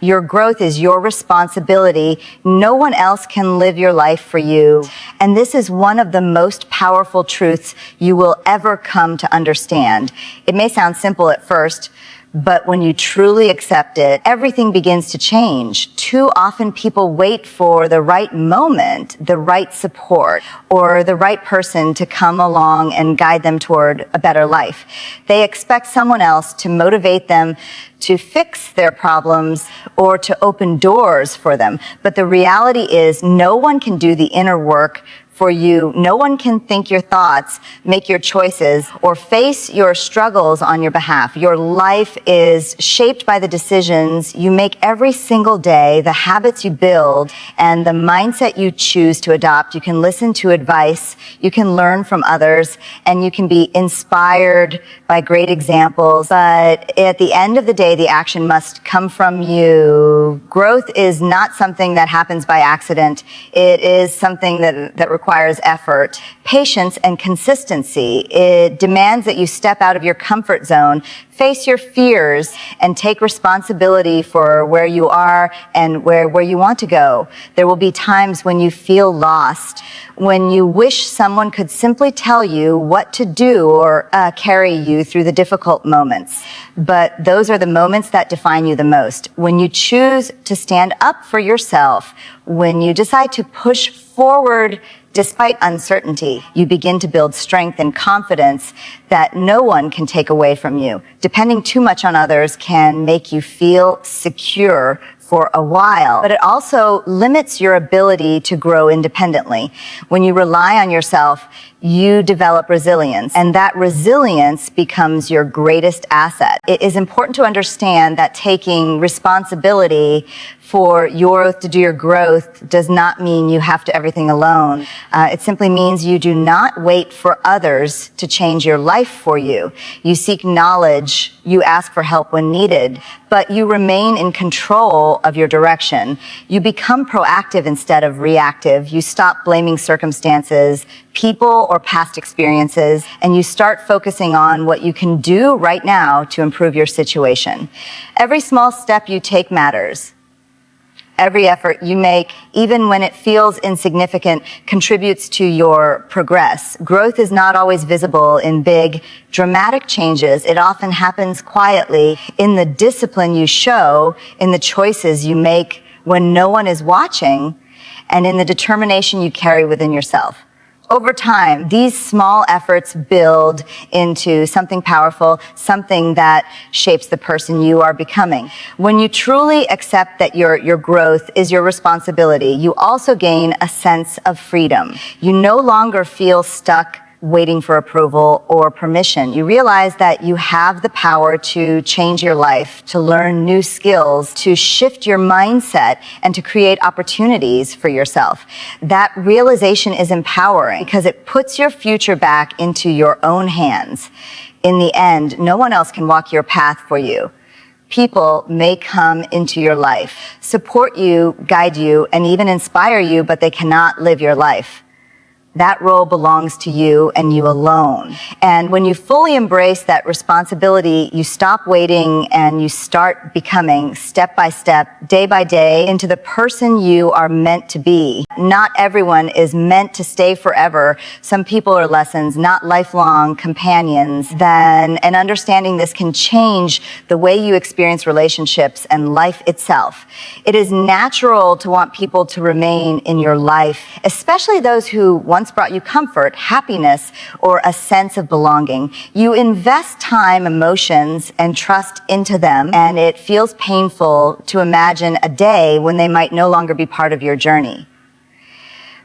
Your growth is your responsibility. No one else can live your life for you. And this is one of the most powerful truths you will ever come to understand. It may sound simple at first, but when you truly accept it, everything begins to change. Too often people wait for the right moment, the right support, or the right person to come along and guide them toward a better life. They expect someone else to motivate them to fix their problems or to open doors for them. But the reality is no one can do the inner work for you. No one can think your thoughts, make your choices, or face your struggles on your behalf. Your life is shaped by the decisions you make every single day, the habits you build, and the mindset you choose to adopt. You can listen to advice, you can learn from others, and you can be inspired by great examples. But at the end of the day, the action must come from you. Growth is not something that happens by accident. It is something that requires effort, patience, and consistency. It demands that you step out of your comfort zone, face your fears, and take responsibility for where you are and where you want to go. There will be times when you feel lost, when you wish someone could simply tell you what to do or carry you through the difficult moments. But those are the moments that define you the most. When you choose to stand up for yourself, when you decide to push forward despite uncertainty, you begin to build strength and confidence that no one can take away from you. Depending too much on others can make you feel secure for a while, but it also limits your ability to grow independently. When you rely on yourself, you develop resilience, and that resilience becomes your greatest asset. It is important to understand that taking responsibility for to do your growth does not mean you have to everything alone. It simply means you do not wait for others to change your life for you. You seek knowledge, you ask for help when needed, but you remain in control of your direction. You become proactive instead of reactive. You stop blaming circumstances, people, or past experiences, and you start focusing on what you can do right now to improve your situation. Every small step you take matters. Every effort you make, even when it feels insignificant, contributes to your progress. Growth is not always visible in big, dramatic changes. It often happens quietly in the discipline you show, in the choices you make when no one is watching, and in the determination you carry within yourself. Over time, these small efforts build into something powerful, something that shapes the person you are becoming. When you truly accept that your growth is your responsibility, you also gain a sense of freedom. You no longer feel stuck waiting for approval or permission. You realize that you have the power to change your life, to learn new skills, to shift your mindset, and to create opportunities for yourself. That realization is empowering because it puts your future back into your own hands. In the end, no one else can walk your path for you. People may come into your life, support you, guide you, and even inspire you, but they cannot live your life. That role belongs to you and you alone. And when you fully embrace that responsibility, you stop waiting and you start becoming step by step, day by day, into the person you are meant to be. Not everyone is meant to stay forever. Some people are lessons, not lifelong companions. And understanding this can change the way you experience relationships and life itself. It is natural to want people to remain in your life, especially those who once brought you comfort, happiness, or a sense of belonging. You invest time, emotions, and trust into them, and it feels painful to imagine a day when they might no longer be part of your journey.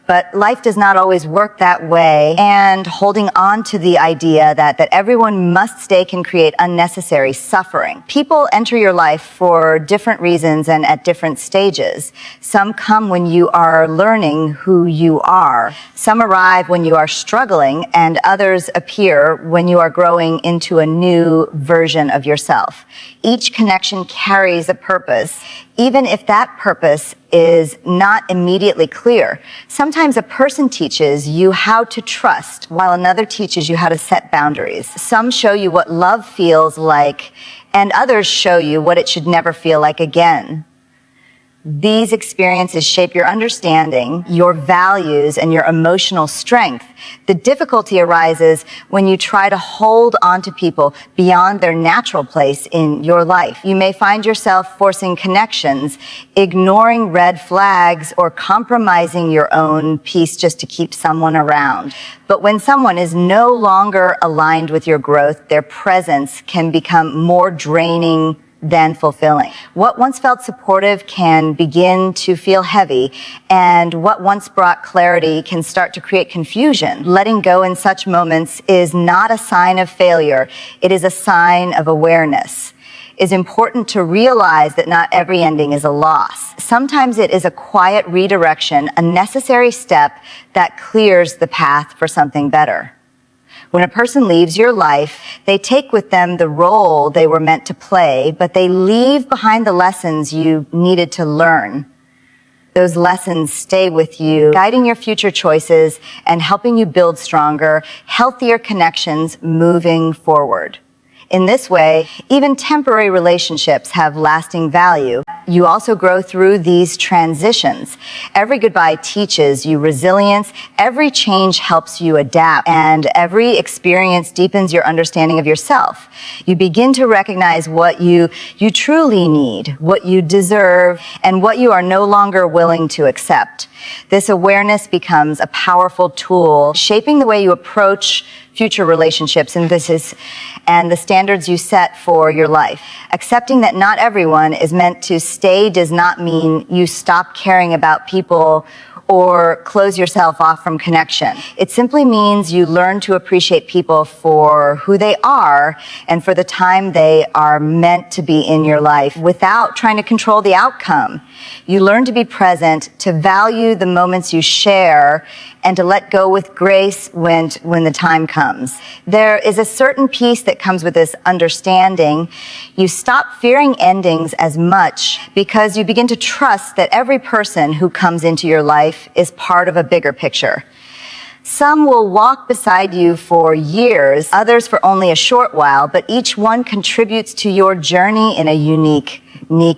But life does not always work that way, and holding on to the idea that everyone must stay can create unnecessary suffering. People enter your life for different reasons and at different stages. Some come when you are learning who you are. Some arrive when you are struggling, and others appear when you are growing into a new version of yourself. Each connection carries a purpose, even if that purpose is not immediately clear. Sometimes a person teaches you how to trust, while another teaches you how to set boundaries. Some show you what love feels like, and others show you what it should never feel like again. These experiences shape your understanding, your values, and your emotional strength. The difficulty arises when you try to hold on to people beyond their natural place in your life. You may find yourself forcing connections, ignoring red flags, or compromising your own peace just to keep someone around. But when someone is no longer aligned with your growth, their presence can become more draining than fulfilling. What once felt supportive can begin to feel heavy, and what once brought clarity can start to create confusion. Letting go in such moments is not a sign of failure. It is a sign of awareness. It's important to realize that not every ending is a loss. Sometimes it is a quiet redirection, a necessary step that clears the path for something better. When a person leaves your life, they take with them the role they were meant to play, but they leave behind the lessons you needed to learn. Those lessons stay with you, guiding your future choices and helping you build stronger, healthier connections moving forward. In this way, even temporary relationships have lasting value. You also grow through these transitions. Every goodbye teaches you resilience, every change helps you adapt, and every experience deepens your understanding of yourself. You begin to recognize what you truly need, what you deserve, and what you are no longer willing to accept. This awareness becomes a powerful tool, shaping the way you approach future relationships and the standards you set for your life. Accepting that not everyone is meant to stay does not mean you stop caring about people or close yourself off from connection. It simply means you learn to appreciate people for who they are and for the time they are meant to be in your life without trying to control the outcome. You learn to be present, to value the moments you share, and to let go with grace when the time comes. There is a certain peace that comes with this understanding. You stop fearing endings as much because you begin to trust that every person who comes into your life is part of a bigger picture. Some will walk beside you for years, others for only a short while, but each one contributes to your journey in a unique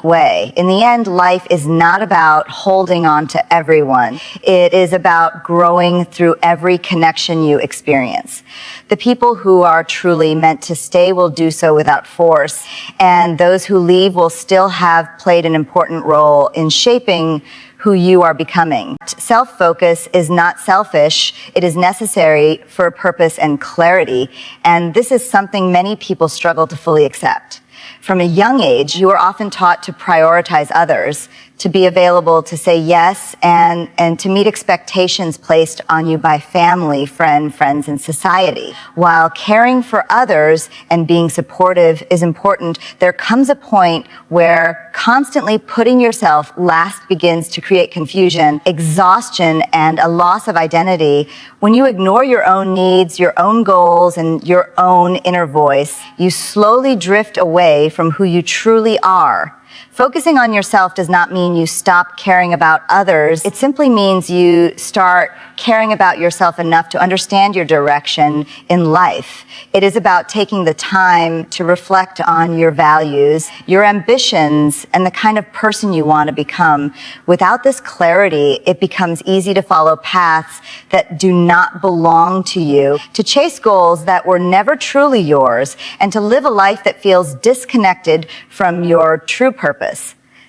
way. In the end, life is not about holding on to everyone. It is about growing through every connection you experience. The people who are truly meant to stay will do so without force, and those who leave will still have played an important role in shaping who you are becoming. Self-focus is not selfish. It is necessary for purpose and clarity, and this is something many people struggle to fully accept. From a young age, you are often taught to prioritize others, to be available, to say yes, and to meet expectations placed on you by family, friends, and society. While caring for others and being supportive is important, there comes a point where constantly putting yourself last begins to create confusion, exhaustion, and a loss of identity. When you ignore your own needs, your own goals, and your own inner voice, you slowly drift away from who you truly are. Focusing on yourself does not mean you stop caring about others. It simply means you start caring about yourself enough to understand your direction in life. It is about taking the time to reflect on your values, your ambitions, and the kind of person you want to become. Without this clarity, it becomes easy to follow paths that do not belong to you, to chase goals that were never truly yours, and to live a life that feels disconnected from your true purpose.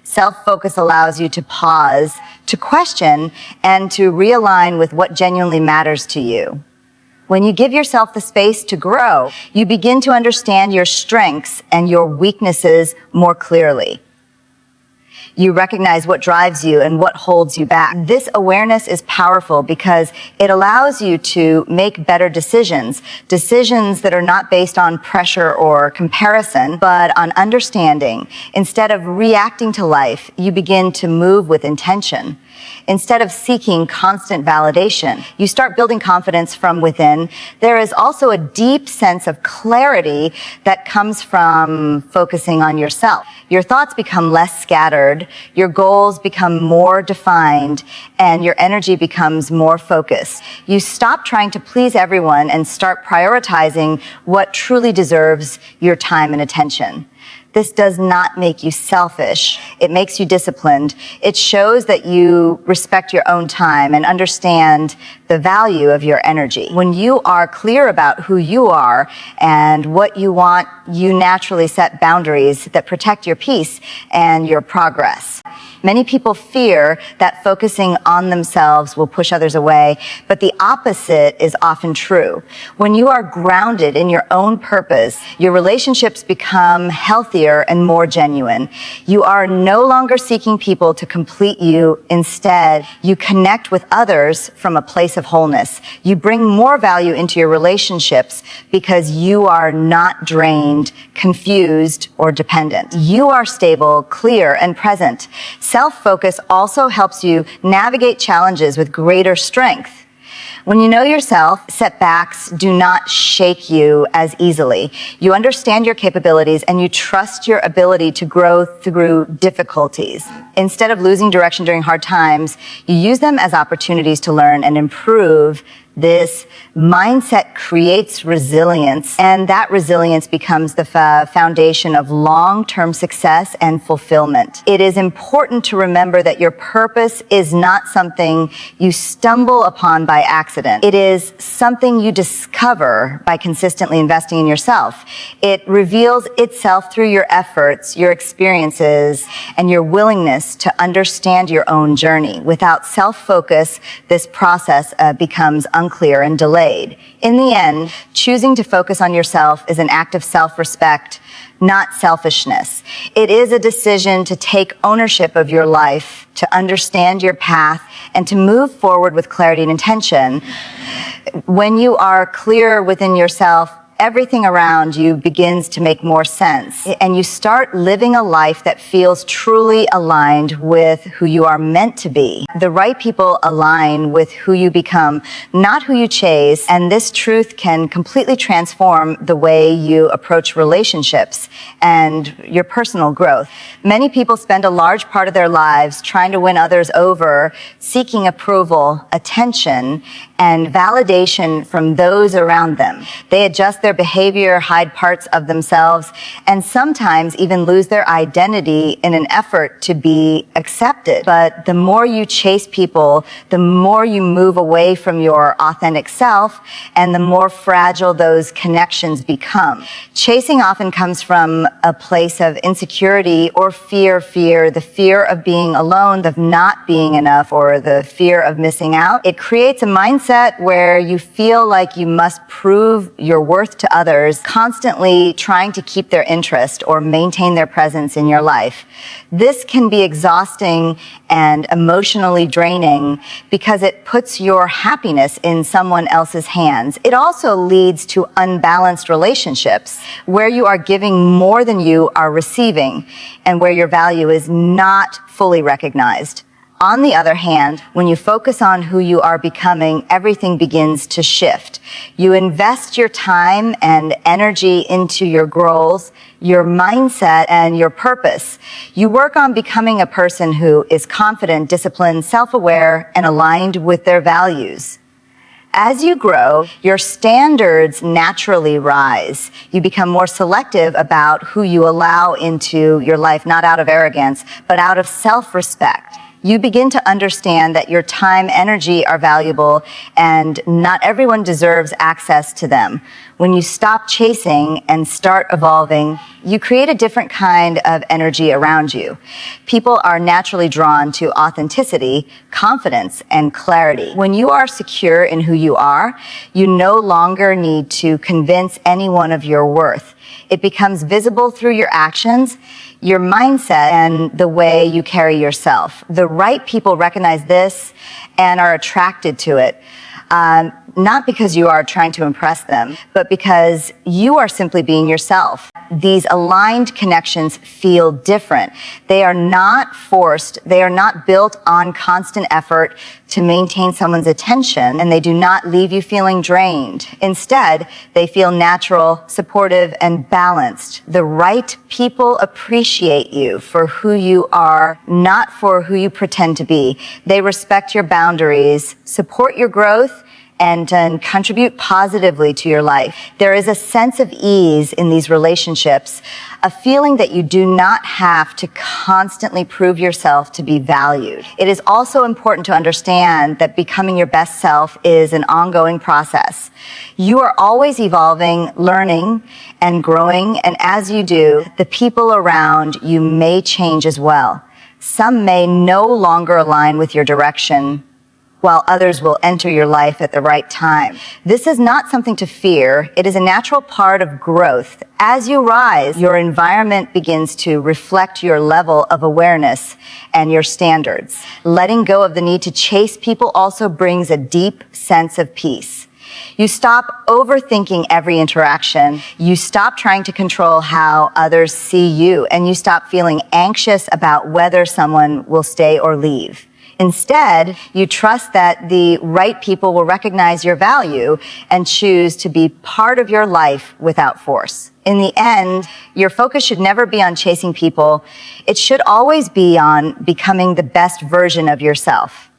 Self-focus allows you to pause, to question, and to realign with what genuinely matters to you. When you give yourself the space to grow, you begin to understand your strengths and your weaknesses more clearly. You recognize what drives you and what holds you back. This awareness is powerful because it allows you to make better decisions that are not based on pressure or comparison, but on understanding. Instead of reacting to life, you begin to move with intention. Instead of seeking constant validation, you start building confidence from within. There is also a deep sense of clarity that comes from focusing on yourself. Your thoughts become less scattered, your goals become more defined, and your energy becomes more focused. You stop trying to please everyone and start prioritizing what truly deserves your time and attention. This does not make you selfish. It makes you disciplined. It shows that you respect your own time and understand the value of your energy. When you are clear about who you are and what you want, you naturally set boundaries that protect your peace and your progress. Many people fear that focusing on themselves will push others away, but the opposite is often true. When you are grounded in your own purpose, your relationships become healthier and more genuine. You are no longer seeking people to complete you. Instead, you connect with others from a place of wholeness. You bring more value into your relationships because you are not drained, confused, or dependent. You are stable, clear, and present. Self-focus also helps you navigate challenges with greater strength. When you know yourself, setbacks do not shake you as easily. You understand your capabilities and you trust your ability to grow through difficulties. Instead of losing direction during hard times, you use them as opportunities to learn and improve. This mindset creates resilience, and that resilience becomes the foundation of long-term success and fulfillment. It is important to remember that your purpose is not something you stumble upon by accident. It is something you discover by consistently investing in yourself. It reveals itself through your efforts, your experiences, and your willingness to understand your own journey. Without self-focus, this process becomes unclear and delayed. In the end, choosing to focus on yourself is an act of self-respect, not selfishness. It is a decision to take ownership of your life, to understand your path, and to move forward with clarity and intention. When you are clear within yourself, everything around you begins to make more sense, and you start living a life that feels truly aligned with who you are meant to be. The right people align with who you become, not who you chase, and this truth can completely transform the way you approach relationships and your personal growth. Many people spend a large part of their lives trying to win others over, seeking approval, attention, and validation from those around them. They adjust their behavior, hide parts of themselves, and sometimes even lose their identity in an effort to be accepted. But the more you chase people, the more you move away from your authentic self, and the more fragile those connections become. Chasing often comes from a place of insecurity or fear, the fear of being alone, of not being enough, or the fear of missing out. It creates a mindset where you feel like you must prove your worth to others, constantly trying to keep their interest or maintain their presence in your life. This can be exhausting and emotionally draining because it puts your happiness in someone else's hands. It also leads to unbalanced relationships where you are giving more than you are receiving and where your value is not fully recognized. On the other hand, when you focus on who you are becoming, everything begins to shift. You invest your time and energy into your goals, your mindset, and your purpose. You work on becoming a person who is confident, disciplined, self-aware, and aligned with their values. As you grow, your standards naturally rise. You become more selective about who you allow into your life, not out of arrogance, but out of self-respect. You begin to understand that your time, energy are valuable, and not everyone deserves access to them. When you stop chasing and start evolving, you create a different kind of energy around you. People are naturally drawn to authenticity, confidence, and clarity. When you are secure in who you are, you no longer need to convince anyone of your worth. It becomes visible through your actions, your mindset, and the way you carry yourself. The right people recognize this and are attracted to it. Not because you are trying to impress them, but because you are simply being yourself. These aligned connections feel different. They are not forced. They are not built on constant effort to maintain someone's attention, and they do not leave you feeling drained. Instead, they feel natural, supportive, and balanced. The right people appreciate you for who you are, not for who you pretend to be. They respect your boundaries, support your growth, and contribute positively to your life. There is a sense of ease in these relationships, a feeling that you do not have to constantly prove yourself to be valued. It is also important to understand that becoming your best self is an ongoing process. You are always evolving, learning, and growing, and as you do, the people around you may change as well. Some may no longer align with your direction, while others will enter your life at the right time. This is not something to fear. It is a natural part of growth. As you rise, your environment begins to reflect your level of awareness and your standards. Letting go of the need to chase people also brings a deep sense of peace. You stop overthinking every interaction. You stop trying to control how others see you, and you stop feeling anxious about whether someone will stay or leave. Instead, you trust that the right people will recognize your value and choose to be part of your life without force. In the end, your focus should never be on chasing people. It should always be on becoming the best version of yourself.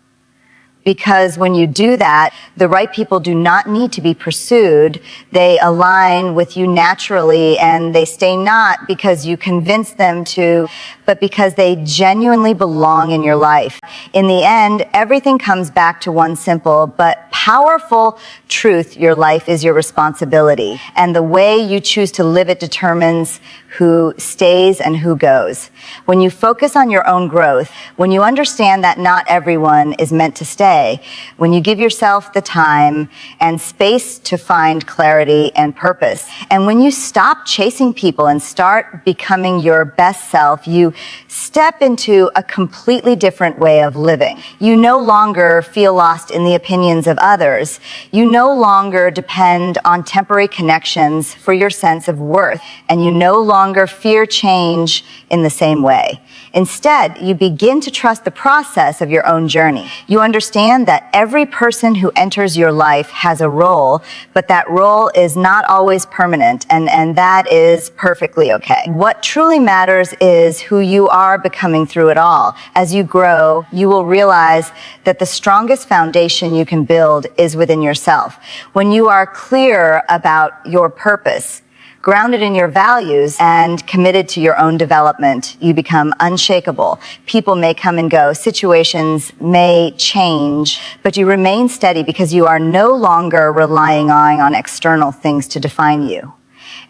Because when you do that, the right people do not need to be pursued. They align with you naturally, and they stay not because you convince them to, but because they genuinely belong in your life. In the end, everything comes back to one simple but powerful truth: your life is your responsibility, and the way you choose to live it determines who stays and who goes. When you focus on your own growth, when you understand that not everyone is meant to stay, when you give yourself the time and space to find clarity and purpose, and when you stop chasing people and start becoming your best self, you step into a completely different way of living. You no longer feel lost in the opinions of others. You no longer depend on temporary connections for your sense of worth, and you no longer fear change in the same way. Instead, you begin to trust the process of your own journey. You understand that every person who enters your life has a role, but that role is not always permanent, and that is perfectly okay. What truly matters is who you are becoming through it all. As you grow, you will realize that the strongest foundation you can build is within yourself. When you are clear about your purpose, grounded in your values, and committed to your own development, you become unshakable. People may come and go, situations may change, but you remain steady because you are no longer relying on external things to define you.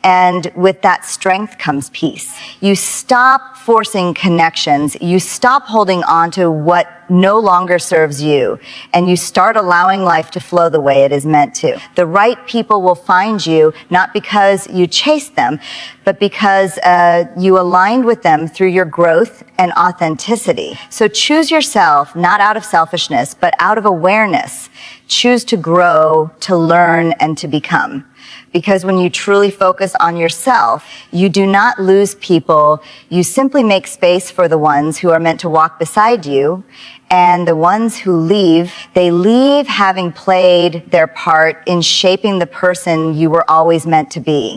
And with that strength comes peace. You stop forcing connections. You stop holding on to what no longer serves you. And you start allowing life to flow the way it is meant to. The right people will find you, not because you chased them, but because you aligned with them through your growth and authenticity. So choose yourself, not out of selfishness, but out of awareness. Choose to grow, to learn, and to become. Because when you truly focus on yourself, you do not lose people. You simply make space for the ones who are meant to walk beside you. And the ones who leave, they leave having played their part in shaping the person you were always meant to be.